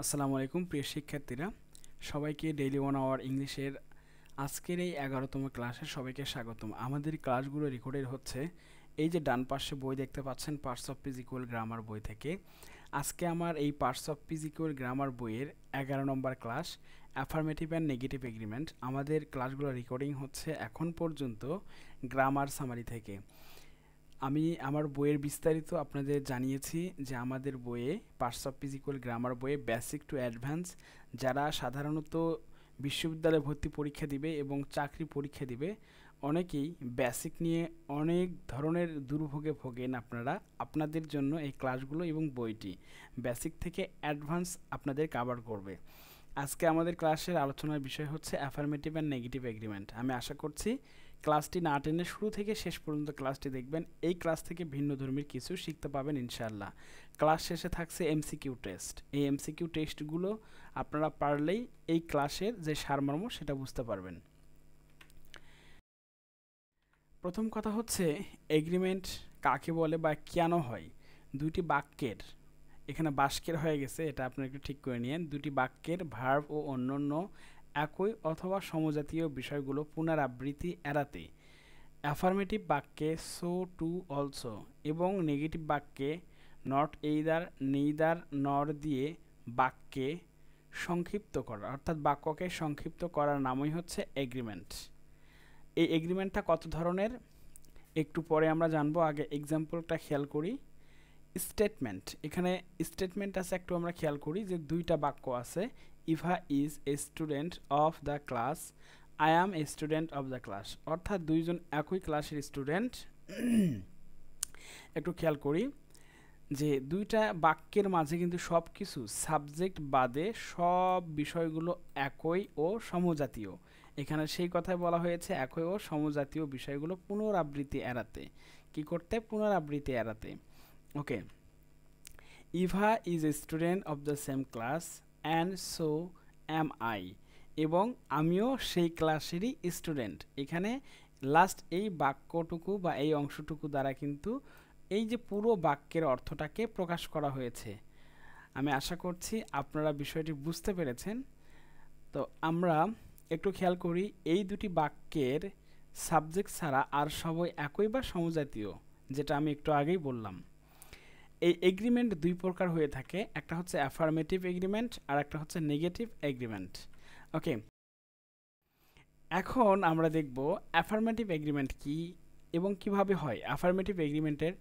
আসসালামু আলাইকুম প্রিয় শিক্ষার্থীরা, সবাইকে ডেইলি 1 আওয়ার ইংলিশের আজকের এই 11তম ক্লাসে সবাইকে স্বাগতম। আমাদের ক্লাসগুলো রেকর্ডেড হচ্ছে এই যে ডান পাশে বই দেখতে পাচ্ছেন, পার্টস অফ ফিজিক্যাল গ্রামার বই থেকে। আজকে আমার এই পার্টস অফ ফিজিক্যাল গ্রামার বইয়ের 11 নম্বর class, affirmative and negative agreement. আমাদের ক্লাসগুলো রেকর্ডিং হচ্ছে এখন পর্যন্ত গ্রামার সামারি থেকে। আমি আমার বইয়ের বিস্তারিত আপনাদের জানিয়েছি যে আমাদের বইয়ে পার্টস অফ ফিজিক্যাল গ্রামার বইয়ে বেসিক টু অ্যাডভান্স যারা সাধারণত বিশ্ববিদ্যালয়ে ভর্তি পরীক্ষা দিবে এবং চাকরি পরীক্ষা দিবে, অনেকেই বেসিক নিয়ে অনেক ধরনের দুর্ভোগে ভোগেন। আপনাদের জন্য এই ক্লাসগুলো এবং বইটি বেসিক থেকে অ্যাডভান্স আপনাদের কভার করবে। আজকে আমাদের ক্লাসের আলোচনার বিষয় হচ্ছে অ্যাফার্মেটিভ অ্যান্ড নেগেটিভ এগ্রিমেন্ট। আমি আশা করছি ক্লাসটি না টেনে শুরু থেকে শেষ পর্যন্ত ক্লাসটি দেখবেন। এই ক্লাস থেকে ভিন্ন ধর্মীর কিছু শিখতে পাবেন ইনশাআল্লাহ। ক্লাস শেষে থাকছে এমসিকিউ টেস্ট। এই এমসিকিউ টেস্টগুলো আপনারা পারলেই এই ক্লাসের যে সারমর্ম সেটা বুঝতে পারবেন। প্রথম কথা হচ্ছে এগ্রিমেন্ট কাকে বলে বা কেন হয়। দুইটি বাক্যের, এখানে বাক্যের হয়ে গেছে, এটা আপনারা একটু ঠিক করে নিন। দুটি বাক্যের ভার্ব ও অন্যান্য একই অথবা সমজাতীয় বিষয়গুলো পুনরাবৃত্তি এড়াতে অ্যাফার্মেটিভ বাক্যে সো টু অলসো এবং নেগেটিভ বাক্যে নট এইদার নেইদার নর দিয়ে বাক্যে সংক্ষিপ্ত করা, অর্থাৎ বাক্যকে সংক্ষিপ্ত করার নামই হচ্ছে এগ্রিমেন্ট। এই এগ্রিমেন্টটা কত ধরনের একটু পরে আমরা জানবো। আগে এক্সাম্পলটা খেয়াল করি। স্টেটমেন্ট, এখানে স্টেটমেন্ট আছে, একটু আমরা খেয়াল করি যে দুইটা বাক্য আছে। Eva is a student of the class, I am A student of the class, অর্থাৎ দুইজন একই ক্লাসের স্টুডেন্ট। একটু খেয়াল করি যে দুইটা বাক্যের মাঝে কিন্তু সব কিছু সাবজেক্ট বাদে সব বিষয়গুলো একই ও সমজাতীয়। এখানে সেই কথাই বলা হয়েছে, একই ও সমজাতীয় বিষয়গুলো পুনরাবৃত্তি এড়াতে। কি করতে? পুনরাবৃত্তি এড়াতে। Okay, Eva is a student of the same class and so am I, এবং আমিও সেই ক্লাসেরই স্টুডেন্ট। এখানে লাস্ট এই বাক্যটুকু বা এই অংশটুকু দ্বারা কিন্তু এই যে পুরো বাক্যের অর্থটাকে প্রকাশ করা হয়েছে। আমি আশা করছি আপনারা বিষয়টি বুঝতে পেরেছেন। তো আমরা একটু খেয়াল করি, এই দুটি বাক্যের সাবজেক্ট ছাড়া আর সবই একই বা সমজাতীয়, যেটা আমি একটু আগেই বললাম। এই এগ্রিমেন্ট দুই প্রকার হয়ে থাকে, একটা হচ্ছে অ্যাফার্মেটিভ এগ্রিমেন্ট আর একটা হচ্ছে নেগেটিভ এগ্রিমেন্ট। ওকে, এখন আমরা দেখব অ্যাফার্মেটিভ এগ্রিমেন্ট কি এবং কিভাবে হয়। অ্যাফার্মেটিভ এগ্রিমেন্টের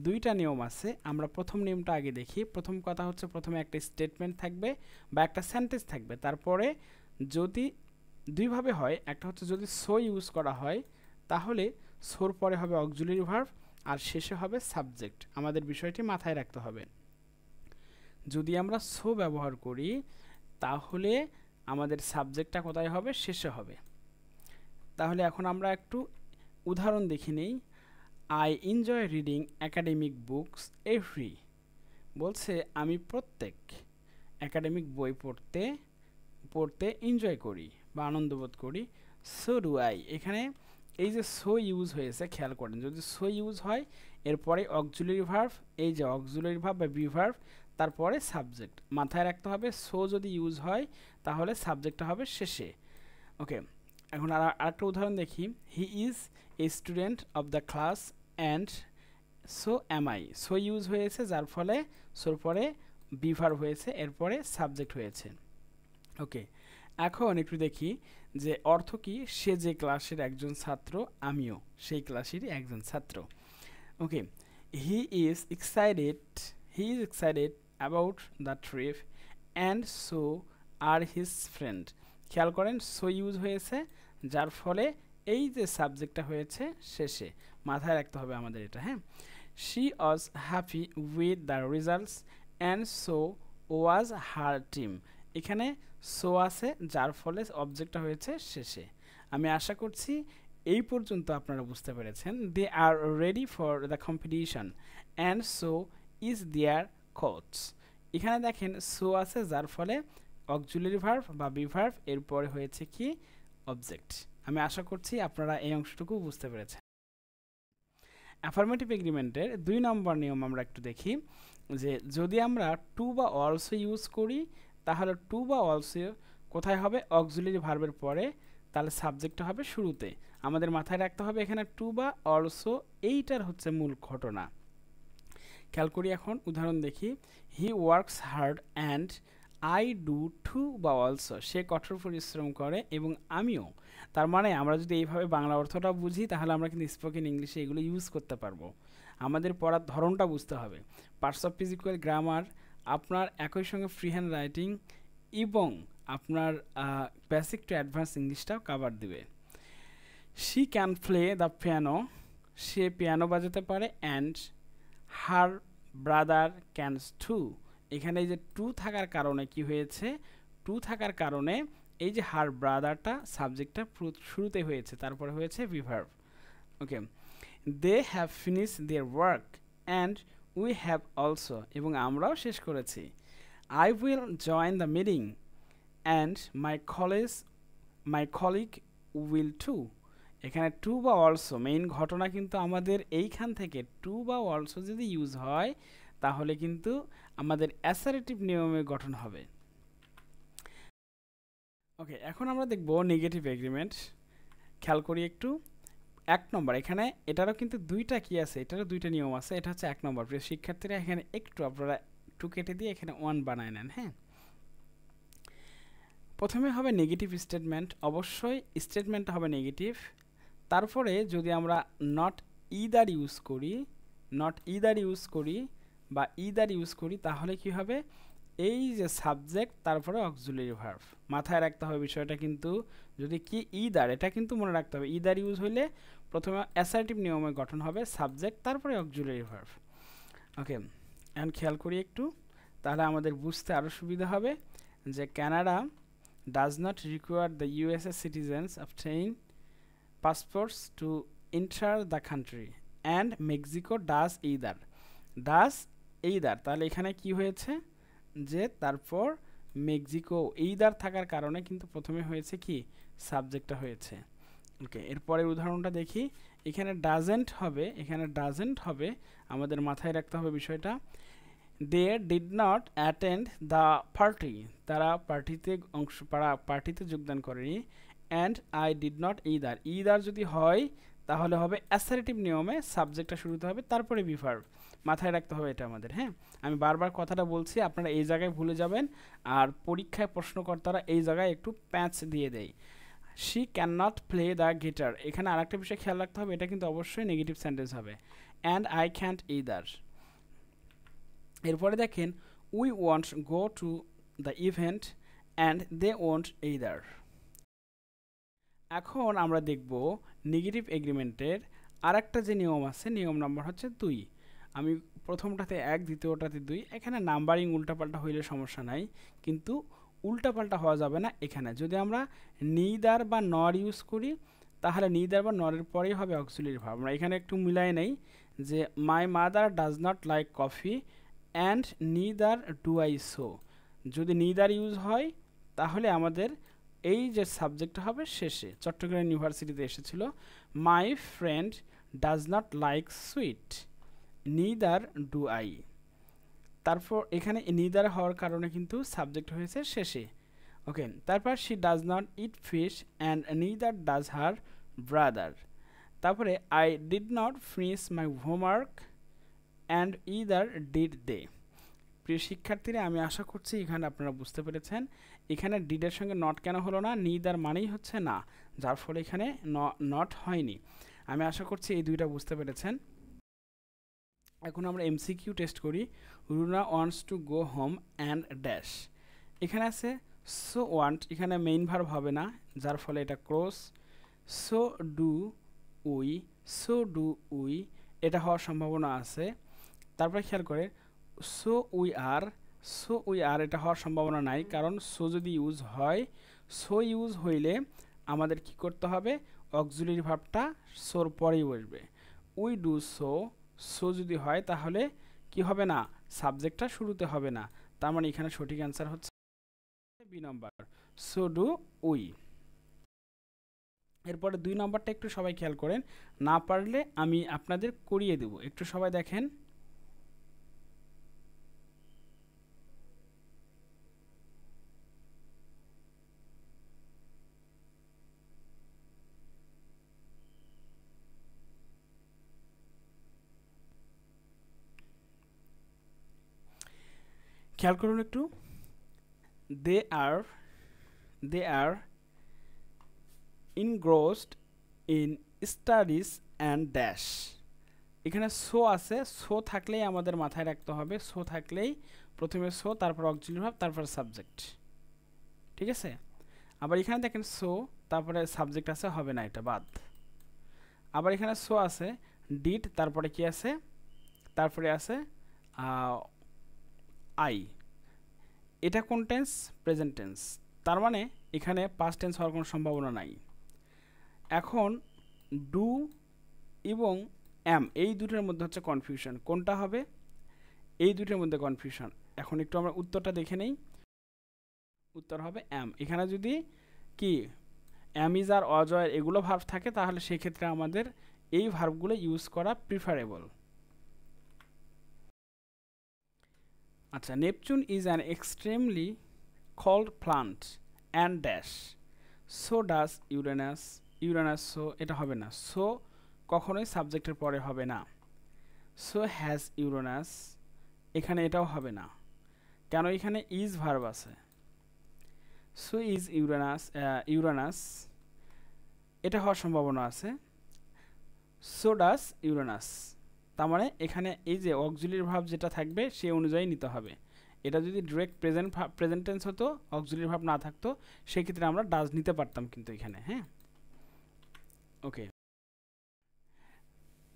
দুইটা নিয়ম আছে। আমরা প্রথম নিয়মটা আগে দেখি। প্রথম কথা হচ্ছে, প্রথমে একটা স্টেটমেন্ট থাকবে বা একটা সেন্টেন্স থাকবে, তারপরে যদি দুইভাবে হয়, একটা হচ্ছে যদি সো ইউজ করা হয় তাহলে সোর পরে হবে অক্সিলারি ভার্ব আর শেষে হবে সাবজেক্ট। আমাদের বিষয়টি মাথায় রাখতে হবে। যদি আমরা সো ব্যবহার করি তাহলে আমাদের সাবজেক্টটা কোথায় হবে? শেষে হবে। তাহলে এখন আমরা একটু উদাহরণ দেখে নেই। I enjoy reading academic books every, বলছে আমি প্রত্যেক একাডেমিক বই পড়তে এনজয় করি বা আনন্দ বোধ করি। সো ডু আই, এখানে এই যে সো ইউজ হয়েছে, খেয়াল করেন, যদি সো ইউজ হয় এরপরে অক্সিলারি ভার্ব, এই যে অক্সিলারি ভার্ব বা বি ভার্ব, তারপরে সাবজেক্ট। মাথায় রাখতে হবে, সো যদি ইউজ হয় তাহলে সাবজেক্টটা হবে শেষে। ওকে, এখন আরেকটা উদাহরণ দেখি। He is a student of the class and so am I, so use হয়েছে যার ফলে সোর পরে বি ভার্ব হয়েছে, এরপরে সাবজেক্ট হয়েছে। ওকে, এখন একটু দেখি যে অর্থ কি। সে যে ক্লাসের একজন ছাত্র, আমিও সেই ক্লাসেরই একজন ছাত্র। Okay, he is excited about the trip and so are his friend. খেয়াল করেন, সো ইউজ হয়েছে যার ফলে এই যে সাবজেক্টটা হয়েছে শেষে। মাথায় রাখতে হবে আমাদের এটা, হ্যাঁ। She was happy with the results and so was her team. এখানে সো আছে যার ফলে অবজেক্টটা হয়েছে শেষে। আমি আশা করছি এই পর্যন্ত আপনারা বুঝতে পেরেছেন। They are ready for the competition and so is their coach. এখানে দেখেন সো আছে যার ফলে অক্সিলারি ভার্ব বা বি ভার্ব, এরপরে হয়েছে কি? অবজেক্ট। আমি আশা করছি আপনারা এই অংশটুকু বুঝতে পেরেছেন। অ্যাফার্মেটিভ এগ্রিমেন্টের 2 নম্বর নিয়ম আমরা একটু দেখি, যে যদি আমরা টু বা অলসো ইউজ করি তাহলে টু বা অলসো কোথায় হবে? অক্সিলারি ভার্বের পরে, তাহলে সাবজেক্টটা হবে শুরুতে। আমাদের মাথায় রাখতে হবে এখানে টু বা অলসো এইটার হচ্ছে মূল ঘটনা। খেয়াল করি এখন উদাহরণ দেখি। He works hard and I do to বা অলসো, সে কঠোর পরিশ্রম করে এবং আমিও। তার মানে আমরা যদি এইভাবে বাংলা অর্থটা বুঝি তাহলে আমরা কিন্তু স্পোকেন ইংলিশে এগুলো ইউজ করতে পারবো। আমাদের পড়ার ধরনটা বুঝতে হবে। পার্টস অফ ফিজিক্যাল গ্রামার আপনার একই সঙ্গে ফ্রি হ্যান্ড রাইটিং এবং আপনার বেসিক টু অ্যাডভান্স ইংলিশটাও কাভার দিবে। She can play the piano, সে পিয়ানো বাজাতে পারে। And her brother cans too, এখানে এই যে টু থাকার কারণে কি হয়েছে? টু থাকার কারণে এই যে হার ব্রাদারটা সাবজেক্টটা শুরুতে হয়েছে, তারপরে হয়েছে be verb. Okay, they have finish their work and we have also, এবং আমরাও শেষ করেছি। I will join the meeting and my colleague will too. এখানে টু বা অলসো মেইন ঘটনা কিন্তু আমাদের এইখান থেকে টু বা অলসো যদি ইউজ হয় তাহলে কিন্তু আমাদের অ্যাসারেটিভ নিয়মে গঠন হবে। ওকে, এখন আমরা দেখব নেগেটিভ এগ্রিমেন্ট। খেয়াল করি একটু। 1 নম্বর, এখানে এটারও কিন্তু দুইটা কি আছে, এটারও দুইটা নিয়ম আছে। এটা হচ্ছে 1 নম্বর। প্রিয় শিক্ষার্থীরা এখানে একটু আপনারা 2 কেটে দিয়ে এখানে 1 বানায় নেন। হ্যাঁ, প্রথমে হবে নেগেটিভ স্টেটমেন্ট। অবশ্যই স্টেটমেন্টটা হবে নেগেটিভ। তারপরে যদি আমরা নট ইদার ইউজ করি বা ইদার ইউজ করি তাহলে কি হবে? এই যে সাবজেক্ট তারপরে অক্সিলারি ভার্ব। মাথায় রাখতে হবে বিষয়টা কিন্তু। যদি কি ইদার, এটা কিন্তু মনে রাখতে হবে। ইদার ইউজ হইলে প্রথমে অ্যাসার্টিভ নিয়মে গঠন হবে, সাবজেক্ট তারপরে অক্সিলারি ভার্ব। ওকে, এখন খেয়াল করি একটু, তাহলে আমাদের বুঝতে আরও সুবিধা হবে যে Canada does not require the USA citizens obtain passports to enter the country and Mexico does either. তাহলে এখানে কি হয়েছে যে তারপর মেক্সিকো এইদার থাকার কারণে কিন্তু প্রথমে হয়েছে কি? সাবজেক্টটা হয়েছে। ওকে, এরপরের উদাহরণটা দেখি। এখানে ডাজেন্ট হবে, আমাদের মাথায় রাখতে হবে বিষয়টা। They did not attend the party, তারা পার্টিতে যোগদান করেনি। And I did not either যদি হয় তাহলে হবে অ্যাসারেটিভ নিয়মে, সাবজেক্টটা শুরুতে হবে তারপরে ভিভার্ব। মাথায় রাখতে হবে এটা আমাদের। হ্যাঁ, আমি বারবার কথাটা বলছি, আপনারা এই জায়গায় ভুলে যাবেন। আর পরীক্ষায় প্রশ্নকর্তারা এই জায়গায় একটু প্যাচ দিয়ে দেয়। She can not play the guitar, এখানে আরেকটা বিষয় খেয়াল রাখতে হবে, এটা কিন্তু অবশ্যই নেগেটিভ সেন্টেন্স হবে। And I can't either. এরপরে দেখেন, we want go to the event and they want either. এখন আমরা দেখব নেগেটিভ এগ্রিমেন্টের আরেকটা যে নিয়ম আছে, নিয়ম নাম্বার হচ্ছে 2। আমি প্রথমটাতে 1, দ্বিতীয়টাতে 2। এখানে নাম্বারিং উল্টাপাল্টা হইলে সমস্যা নাই, কিন্তু উল্টাপাল্টা হওয়া যাবে না। এখানে যদি আমরা নিদার বা নর ইউজ করি তাহলে নিদার বা নরের পরেই হবে অক্সিলারি ভার্ব। আমরা এখানে একটু মিলাই নেই যে my mother does not like coffee and neither do I so. যদি নিদার ইউজ হয় তাহলে আমাদের এই যে সাবজেক্টটা হবে শেষে। চট্টগ্রাম ইউনিভার্সিটিতে এসেছিল, my friend does not like sweet neither do I. তারপর এখানে নিদার হওয়ার কারণে কিন্তু সাবজেক্ট হয়েছে শেষে। ওকে, তারপর she does not eat fish and neither does her brother. তারপরে I did not finish my homework and either did they. প্রিয় শিক্ষার্থীরা, আমি আশা করছি এখানে আপনারা বুঝতে পেরেছেন। এখানে ডিডের সঙ্গে নট কেন হলো না? নিদার মানেই হচ্ছে না, যার ফলে এখানে নট হয়নি। আমি আশা করছি এই দুইটা বুঝতে পেরেছেন। এখন আমরা এমসিকিউ টেস্ট করি। Runa wants to go home and dash. এখানে আছে সো ওয়ান্ট, এখানে মেইন ভার্ব হবে না, যার ফলে এটা ক্লোজ। সো ডু উই, এটা হওয়ার সম্ভাবনা আছে। তারপরে খেয়াল করে সো উই আর, এটা হওয়ার সম্ভাবনা নাই, কারণ সো যদি ইউজ হয়, সো ইউজ হইলে আমাদের কি করতে হবে? অক্সিলারি ভার্বটা সোর পরেই বসবে। উই ডু সো যদি হয় তাহলে কি হবে না? সাবজেক্টটা শুরুতে হবে না। তার মানে এখানে সঠিক অ্যান্সার হচ্ছে B number, so do we. এরপরে 2 নম্বরটা একটু সবাই খেয়াল করেন, না পারলে আমি আপনাদের করিয়ে দেব। একটু সবাই দেখেন। খেয়াল করুন একটু, দে আর engrossed in studies and dash। এখানে সো আছে, সো থাকলেই আমাদের মাথায় রাখতে হবে, সো থাকলেই প্রথমে সো, তারপর অক্সিলারি ভার্ব, তারপর সাবজেক্ট, ঠিক আছে। আবার এখানে দেখেন সো তারপরে সাবজেক্ট আছে, হবে না, এটা বাদ। আবার এখানে সো আছে, ডিড, তারপরে কি আছে, তারপরে আছে আই। এটা কোন টেন্স? প্রেজেন্ট টেন্স, তার মানে এখানে পাস্ট টেন্স হওয়ার কোনো সম্ভাবনা নাই। এখন ডু এবং অ্যাম এই দুটোর মধ্যে হচ্ছে কনফিউশন, কোনটা হবে? এই দুটোর মধ্যে কনফিউশন। এখন একটু আমরা উত্তরটা দেখে নেই। উত্তর হবে অ্যাম। এখানে যদি কি অ্যাম ইজ আর অজয় এগুলো ভার্ব থাকে তাহলে সেই ক্ষেত্রে আমাদের এই ভার্বগুলো ইউজ করা প্রিফারেবল। আচ্ছা, Neptune is an extremely cold plant and dash, so does Uranus। Uranus, so এটা হবে না, সো কখনোই সাবজেক্টের পরে হবে না। সো হ্যাজ ইউরেনাস, এখানে এটাও হবে না, কেন? এখানে ইজ ভার্ব আছে। সো ইজ ইউরেনাস এটা হওয়ার সম্ভাবনা আছে। সো ডাস ইউরেনাস, তার মানে এখানে এই যে অক্সিলারি ভার্ব যেটা থাকবে সেই অনুযায়ী নিতে হবে। এটা যদি ডিরেক্ট প্রেজেন্ট টেন্স হতো, অক্সিলারি ভার্ব না থাকতো, সেক্ষেত্রে আমরা ডাজ নিতে পারতাম কিন্তু এখানে। হ্যাঁ, okay.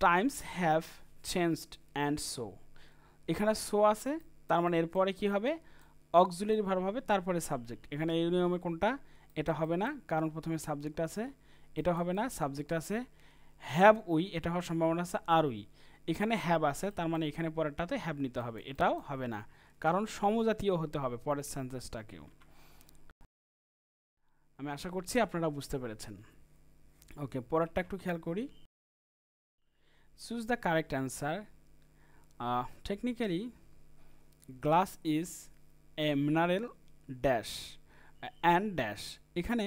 Times have changed and so, এখানে সো আছে, তার মানে এরপরে কি হবে? অক্সিলারি ভার্ব হবে, তারপরে সাবজেক্ট। এখানে এই নিয়মে কোনটা? এটা হবে না, কারণ প্রথমে সাবজেক্ট আছে। এটা হবে না, সাবজেক্ট আছে। হ্যাভ উই, এটা হওয়ার সম্ভাবনা আছে আর উই। এখানে হ্যাভ আছে, তার মানে এখানে পরেরটাতে হ্যাভ নিতে হবে, এটাও হবে না, কারণ সমজাতীয় হতে হবে পরের সেন্টেন্সটাকেও। আমি আশা করছি আপনারা বুঝতে পেরেছেন। ওকে, পরেরটা একটু খেয়াল করি। Choose the correct answer. Technically glass is a mineral dash and dash. এখানে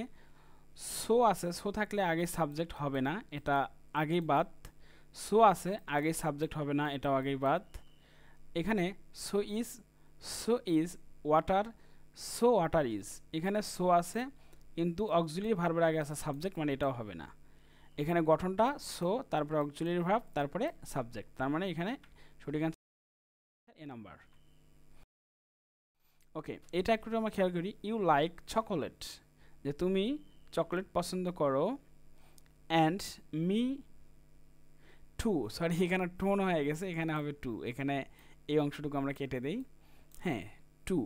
সো আছে, সো থাকলে আগে সাবজেক্ট হবে না, এটা আগেই বাদ। সো আছে, আগে সাবজেক্ট হবে না, এটাও আগেই বাদ। এখানে so is water, so water is. এখানে সো আছে কিন্তু অক্সিলারি ভার্বের আগে আছে সাবজেক্ট, মানে এটাও হবে না। এখানে গঠনটা সো, তারপরে অক্সিলারি ভার্ব, তারপরে সাবজেক্ট, তার মানে এখানে সঠিক অ্যান্সার এ নাম্বার। ওকে, এটা একটু আমরা খেয়াল করি। ইউ লাইক চকোলেট, যে তুমি চকলেট পছন্দ করো। অ্যান্ড মি টু, সরি এখানে টোন হয়ে গেছে, এখানে হবে টু, এখানে এই অংশটুকু আমরা কেটে দেই। হ্যাঁ, টু,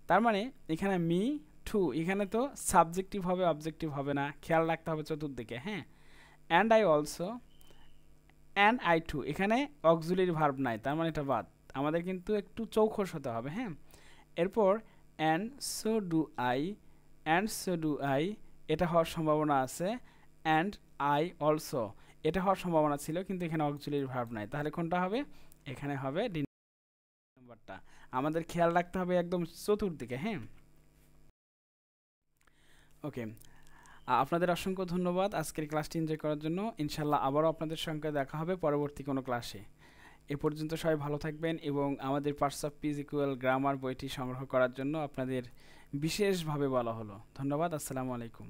তার মানে এখানে মি টু, এখানে তো সাবজেক্টিভ হবে, অবজেক্টিভ হবে না, খেয়াল রাখতে হবে চতুর্দিকে। হ্যাঁ, and I also, and I too, এখানে অক্সিলারি ভার্ব নাই, তার মানে এটা বাদ। আমাদের কিন্তু একটু চৌখস হতে হবে। হ্যাঁ, এরপর and so do I, and so do I, এটা হওয়ার সম্ভাবনা আছে। অ্যান্ড আই অলসো, এটা হওয়ার সম্ভাবনা ছিল, কিন্তু এখানে অক্সিলারি ভার্ব নাই, তাহলে কোনটা হবে? এখানে হবে ডি নাম্বারটা। আমাদের খেয়াল রাখতে হবে একদম চতুর্দিকে। হ্যাঁ, ওকে, আপনাদের অসংখ্য ধন্যবাদ আজকের ক্লাসটি এনজয় করার জন্য। ইনশাল্লাহ আবারও আপনাদের সঙ্গে দেখা হবে পরবর্তী কোনো ক্লাসে। এ পর্যন্ত সবাই ভালো থাকবেন, এবং আমাদের parts of speech equal grammar বইটি সংগ্রহ করার জন্য আপনাদের বিশেষভাবে বলা হলো। ধন্যবাদ, আসসালামু আলাইকুম।